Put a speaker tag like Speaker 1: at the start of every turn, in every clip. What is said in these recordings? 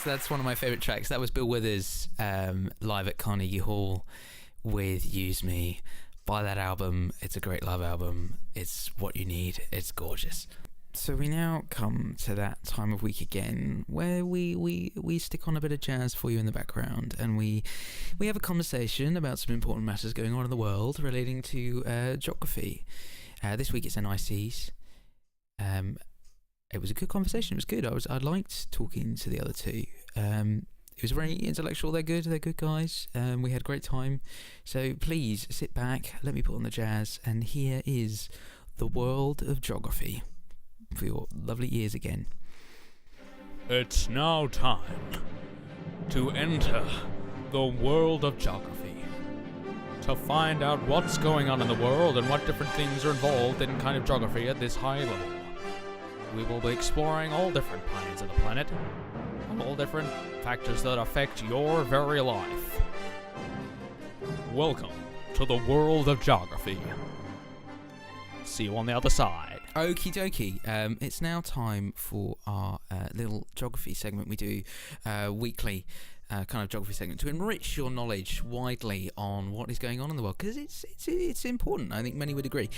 Speaker 1: That's one of my favourite tracks. That was Bill Withers live at Carnegie Hall with Use Me. Buy that album. It's a great love album. It's what you need. It's gorgeous. So we now come to that time of week again where we stick on a bit of jazz for you in the background, and we have a conversation about some important matters going on in the world relating to geography. This week it's NICs. It was a good conversation. It was good. I liked talking to the other two. It was very intellectual. They're good. They're good guys. We had a great time. So please sit back. Let me put on the jazz. And here is the world of geography for your lovely ears again.
Speaker 2: It's now time to enter the world of geography. To find out what's going on in the world and what different things are involved in kind of geography at this high level. We will be exploring all different planes of the planet, and all different factors that affect your very life. Welcome to the world of geography. See you on the other side.
Speaker 1: Okie dokie. It's now time for our little geography segment we do weekly. Kind of geography segment to enrich your knowledge widely on what is going on in the world, because it's important. I think many would agree.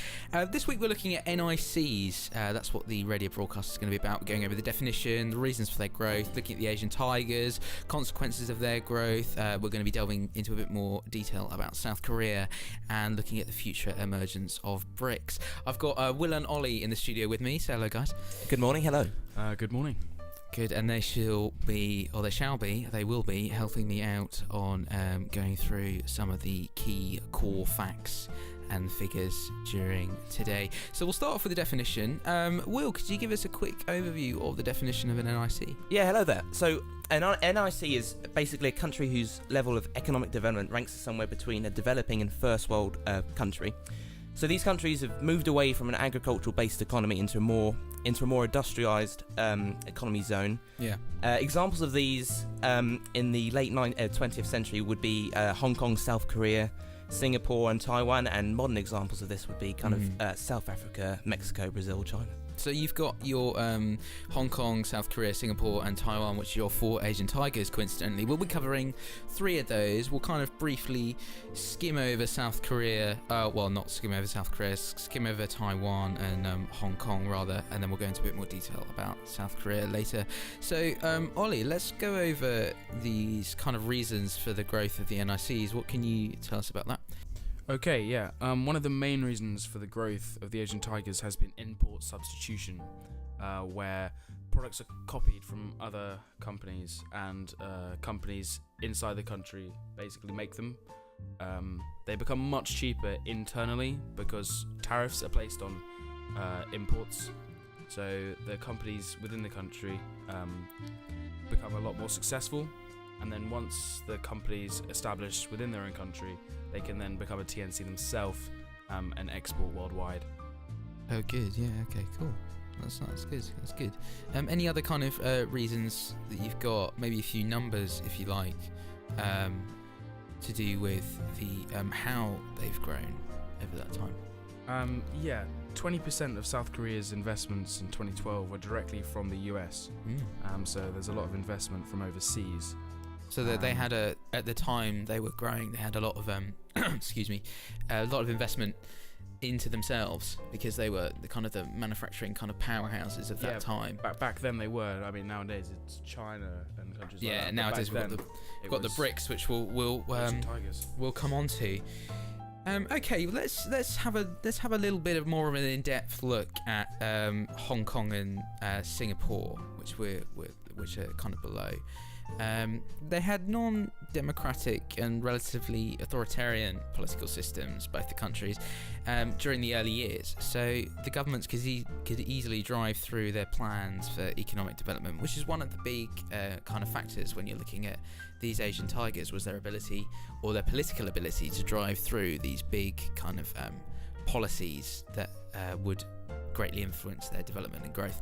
Speaker 1: This week we're looking at NICs. That's what the radio broadcast is going to be about. We're going over the definition, the reasons for their growth, looking at the Asian tigers, consequences of their growth. We're going to be delving into a bit more detail about South Korea and looking at the future emergence of BRICS. I've got Will and Ollie in the studio with me. Say hello, guys.
Speaker 3: Good morning. Hello.
Speaker 2: Good morning.
Speaker 1: Good, and they will be helping me out on going through some of the key core facts and figures during today. So we'll start off with the definition. Will, could you give us a quick overview of the definition of an NIC?
Speaker 3: Yeah, hello there. So an NIC is basically a country whose level of economic development ranks somewhere between a developing and first world country. So these countries have moved away from an agricultural-based economy into a more industrialized economy zone.
Speaker 1: Yeah.
Speaker 3: Examples of these in the late 20th century would be Hong Kong, South Korea, Singapore and Taiwan, and modern examples of this would be kind of South Africa, Mexico, Brazil, China.
Speaker 1: So you've got your Hong Kong, South Korea, Singapore and Taiwan, which are your four Asian tigers, coincidentally. We'll be covering three of those. We'll kind of briefly skim over South Korea. Not skim over South Korea, skim over Taiwan and Hong Kong, rather. And then we'll go into a bit more detail about South Korea later. So, Ollie, let's go over these kind of reasons for the growth of the NICs. What can you tell us about that?
Speaker 4: Okay, yeah. One of the main reasons for the growth of the Asian tigers has been import substitution, where products are copied from other companies and companies inside the country basically make them. They become much cheaper internally because tariffs are placed on imports. So the companies within the country become a lot more successful. And then once the company's established within their own country, they can then become a TNC themselves and export worldwide.
Speaker 1: Oh, good. Yeah. Okay. Cool. That's good. That's good. Any other kind of reasons that you've got? Maybe a few numbers, if you like, to do with the how they've grown over that time.
Speaker 4: 20% of South Korea's investments in 2012 were directly from the US. So there's a lot of investment from overseas.
Speaker 1: So that they had at the time they were growing, they had a lot of a lot of investment into themselves because they were the kind of the manufacturing kind of powerhouses of that time.
Speaker 4: Back then they were. I mean, nowadays it's China and countries like that.
Speaker 1: Yeah, nowadays we've got the BRICS, which we'll come on to. Okay, let's have a little bit of more of an in-depth look at Hong Kong and Singapore, which are kind of below. They had non-democratic and relatively authoritarian political systems, both the countries, during the early years. So the governments could easily drive through their plans for economic development, which is one of the big kind of factors when you're looking at these Asian tigers, was their ability or their political ability to drive through these big kind of policies that would greatly influence their development and growth.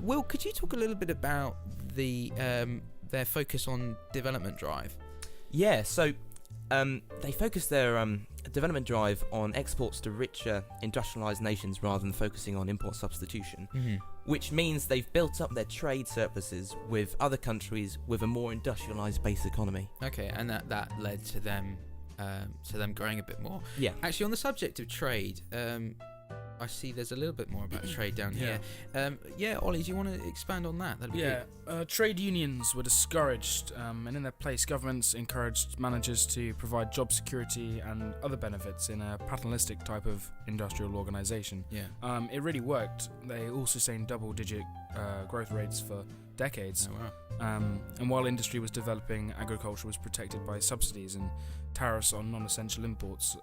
Speaker 1: Will, could you talk a little bit about their focus on development drive?
Speaker 3: Yeah, so they focus their development drive on exports to richer, industrialized nations rather than focusing on import substitution, which means they've built up their trade surpluses with other countries with a more industrialized base economy.
Speaker 1: Okay, and that led to them growing a bit more.
Speaker 3: Yeah.
Speaker 1: Actually, on the subject of trade, I see there's a little bit more about trade down here. Ollie, do you want to expand on that? That'd be good.
Speaker 4: Trade unions were discouraged, and in their place, governments encouraged managers to provide job security and other benefits in a paternalistic type of industrial organisation.
Speaker 1: Yeah.
Speaker 4: It really worked. They all sustained double-digit growth rates for decades.
Speaker 1: Oh, wow.
Speaker 4: And while industry was developing, agriculture was protected by subsidies, and tariffs on non-essential imports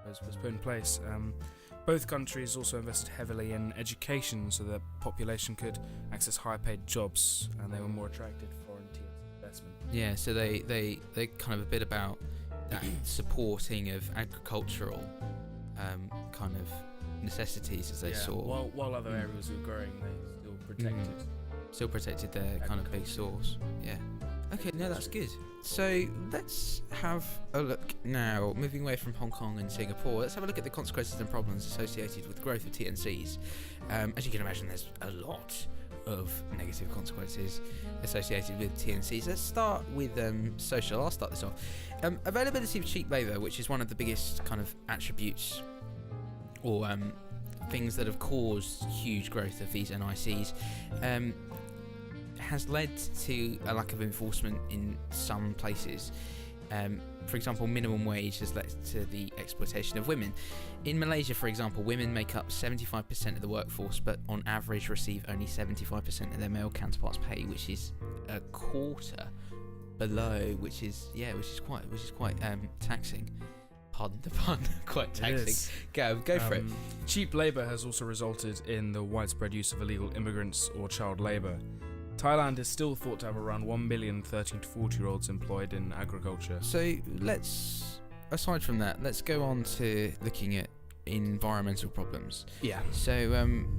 Speaker 4: was put in place. Both countries also invested heavily in education so that population could access higher paid jobs, and they were more attracted to foreign investment.
Speaker 1: Yeah, so they kind of a bit about that supporting of agricultural kind of necessities as they saw.
Speaker 4: While other areas were growing, they still protected
Speaker 1: their kind of big source. Yeah. Okay, no, that's good. So let's have a look now, moving away from Hong Kong and Singapore, let's have a look at the consequences and problems associated with the growth of TNCs. As you can imagine, there's a lot of negative consequences associated with TNCs. Let's start with social. I'll start this off. Availability of cheap labour, which is one of the biggest kind of attributes or things that have caused huge growth of these NICs. Has led to a lack of enforcement in some places. For example, minimum wage has led to the exploitation of women. In Malaysia, for example, women make up 75% of the workforce, but on average receive only 75% of their male counterparts' pay, which is a quarter below, which is quite taxing. Pardon the pun, quite taxing. Go for it.
Speaker 4: Cheap labour has also resulted in the widespread use of illegal immigrants or child labour. Thailand is still thought to have around 1 million 13 to 40-year-olds employed in agriculture.
Speaker 1: So aside from that, let's go on to looking at environmental problems.
Speaker 3: Yeah.
Speaker 1: So,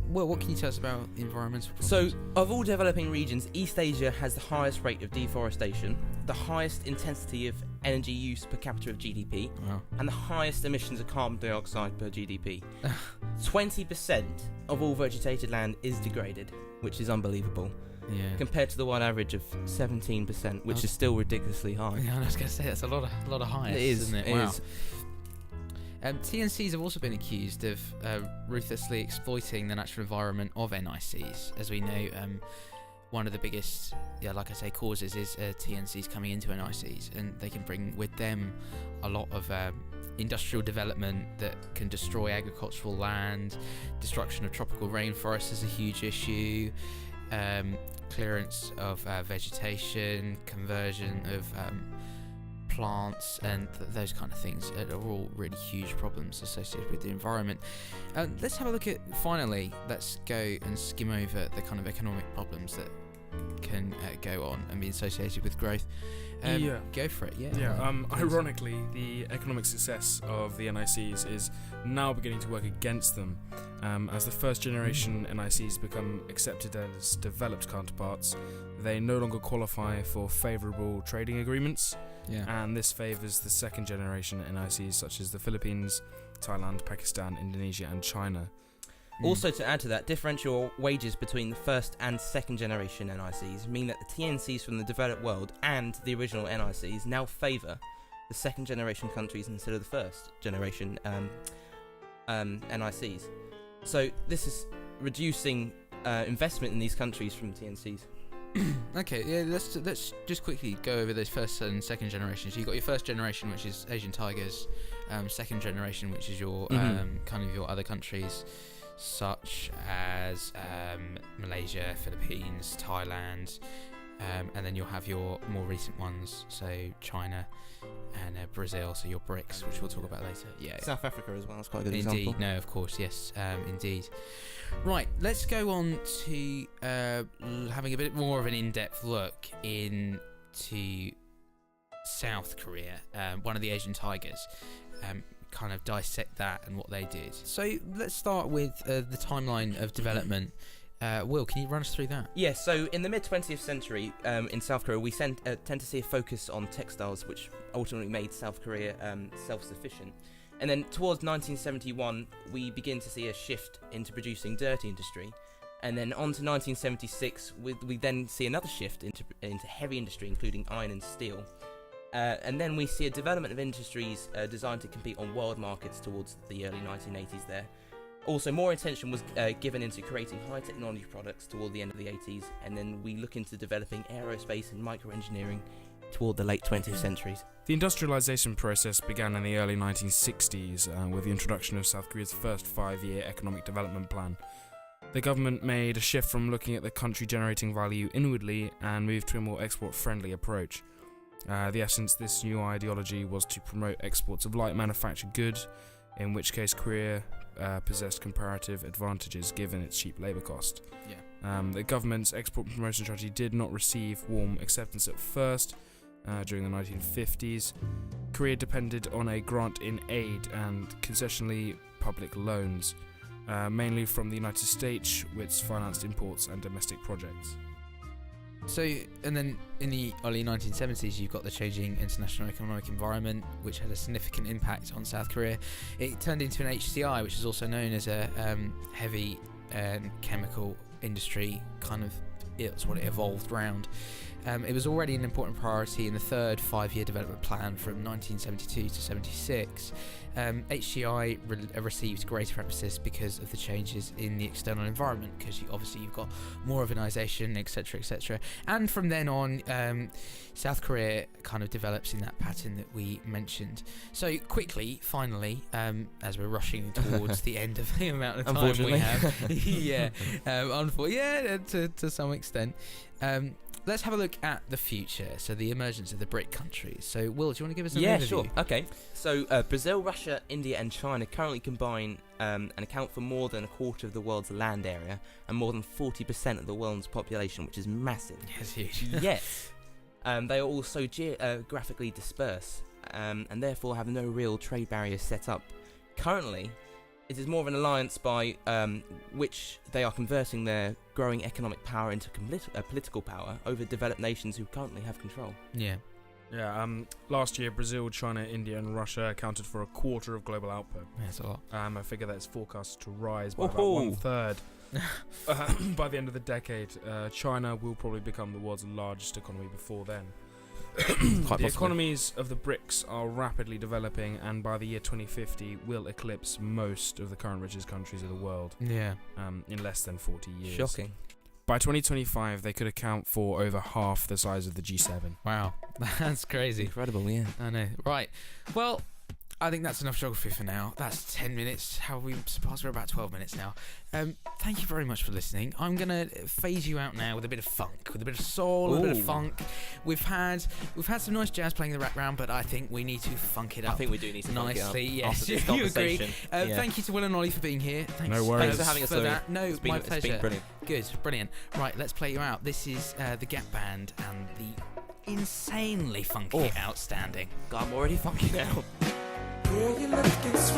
Speaker 1: what can you tell us about environmental problems?
Speaker 3: So, of all developing regions, East Asia has the highest rate of deforestation, the highest intensity of energy use per capita of GDP, and the highest emissions of carbon dioxide per GDP. 20% of all vegetated land is degraded, which is unbelievable.
Speaker 1: Yeah.
Speaker 3: Compared to the world average of 17%, which is still ridiculously high.
Speaker 1: Yeah, I was going to say that's a lot of highest.
Speaker 3: It is,
Speaker 1: isn't it?
Speaker 3: It
Speaker 1: wow.
Speaker 3: is.
Speaker 1: TNCs have also been accused of ruthlessly exploiting the natural environment of NICs. As we know, one of the biggest, like I say, causes is TNCs coming into NICs, and they can bring with them a lot of industrial development that can destroy agricultural land. Destruction of tropical rainforests is a huge issue. Clearance of vegetation, conversion of plants, and those kind of things are all really huge problems associated with the environment. Let's have a look at, finally, let's go and skim over the kind of economic problems that can go on and be associated with growth. Go for it.
Speaker 4: Ironically, the economic success of the NICs is now beginning to work against them, as the first generation NICs become accepted as developed counterparts. They no longer qualify for favourable trading agreements, and this favours the second generation NICs such as the Philippines, Thailand, Pakistan, Indonesia and China.
Speaker 3: Also, to add to that, differential wages between the first and second generation NICs mean that the TNCs from the developed world and the original NICs now favour the second generation countries instead of the first generation NICs. So this is reducing investment in these countries from TNCs.
Speaker 1: Okay, let's just quickly go over those first and second generations. You've got your first generation, which is Asian tigers, second generation, which is your kind of your other countries, such as Malaysia, Philippines, Thailand, and then you'll have your more recent ones, so China and Brazil, so your BRICS, which we'll talk about later. Yeah,
Speaker 3: South Africa as well. That's quite a good
Speaker 1: indeed,
Speaker 3: example.
Speaker 1: No, of course, yes, indeed. Right, let's go on to having a bit more of an in-depth look into South Korea, one of the Asian tigers. Kind of dissect that and what they did. So let's start with the timeline of development Will, can you run us through that?
Speaker 3: Yeah, so in the mid-20th century, in South Korea, we tend to see a focus on textiles, which ultimately made South Korea self-sufficient. And then towards 1971, we begin to see a shift into producing dirty industry. And then on to 1976, we then see another shift into heavy industry, including iron and steel. And then we see a development of industries designed to compete on world markets towards the early 1980s there. Also, more attention was given into creating high technology products toward the end of the 80s, and then we look into developing aerospace and microengineering toward the late 20th centuries.
Speaker 4: The industrialization process began in the early 1960s with the introduction of South Korea's first 5-year economic development plan. The government made a shift from looking at the country generating value inwardly and moved to a more export-friendly approach. The essence of this new ideology was to promote exports of light manufactured goods, in which case Korea possessed comparative advantages given its cheap labour cost.
Speaker 1: Yeah.
Speaker 4: The government's export promotion strategy did not receive warm acceptance at first. During the 1950s, Korea depended on a grant in aid and concessionally public loans, mainly from the United States, which financed imports and domestic projects.
Speaker 1: So, and then in the early 1970s, you've got the changing international economic environment, which had a significant impact on South Korea. It turned into an HCI, which is also known as a heavy chemical industry, kind of, it's what it evolved around. It was already an important priority in the third 5-year development plan from 1972 to 76. HCI received greater emphasis because of the changes in the external environment, because obviously you've got more urbanization, etc., etc. And from then on, South Korea kind of develops in that pattern that we mentioned. So quickly, finally, as we're rushing towards the end of the amount of time we have, to some extent. Let's have a look at the future, so the emergence of the BRIC countries. So, Will, do you want to give us an overview?
Speaker 3: Yeah, sure. Okay. So, Brazil, Russia, India and China currently combine and account for more than a quarter of the world's land area and more than 40% of the world's population, which is massive.
Speaker 1: Yes, huge.
Speaker 3: Yes. They are also geographically dispersed and therefore have no real trade barriers set up. Currently, it is more of an alliance by which they are converting their growing economic power into political power over developed nations who currently have control.
Speaker 1: Yeah.
Speaker 4: Yeah, last year, Brazil, China, India and Russia accounted for a quarter of global output.
Speaker 1: Yeah, that's a lot.
Speaker 4: A figure that's forecast to rise by about 1/3. By the end of the decade. China will probably become the world's largest economy before then. The economies of the BRICS are rapidly developing, and by the year 2050 will eclipse most of the current richest countries of the world.
Speaker 1: Yeah.
Speaker 4: In less than 40 years.
Speaker 3: Shocking.
Speaker 4: By 2025, they could account for over half the size of the G7.
Speaker 1: Wow, that's crazy.
Speaker 3: Incredible, yeah.
Speaker 1: I know. Right. Well, I think that's enough geography for now. That's 10 minutes. How have we surpassed? We're about 12 minutes now. Thank you very much for listening. I'm going to phase you out now with a bit of funk, with a bit of soul, a bit of funk. We've had some nice jazz playing in the background, but I think we need to funk it up.
Speaker 3: I think we do need to
Speaker 1: nicely.
Speaker 3: funk it up.
Speaker 1: Yes,
Speaker 3: After this
Speaker 1: you agree.
Speaker 3: conversation.
Speaker 1: Thank you to Will and Ollie for being here. Thanks,
Speaker 4: No worries.
Speaker 3: Thanks for having us, Louis.
Speaker 1: that. No, my pleasure.
Speaker 3: It's been brilliant.
Speaker 1: Good, brilliant. Right, let's play you out. This is the Gap Band and the insanely funky Outstanding.
Speaker 3: God, I'm already funky now.
Speaker 5: Girl, you're looking sweet.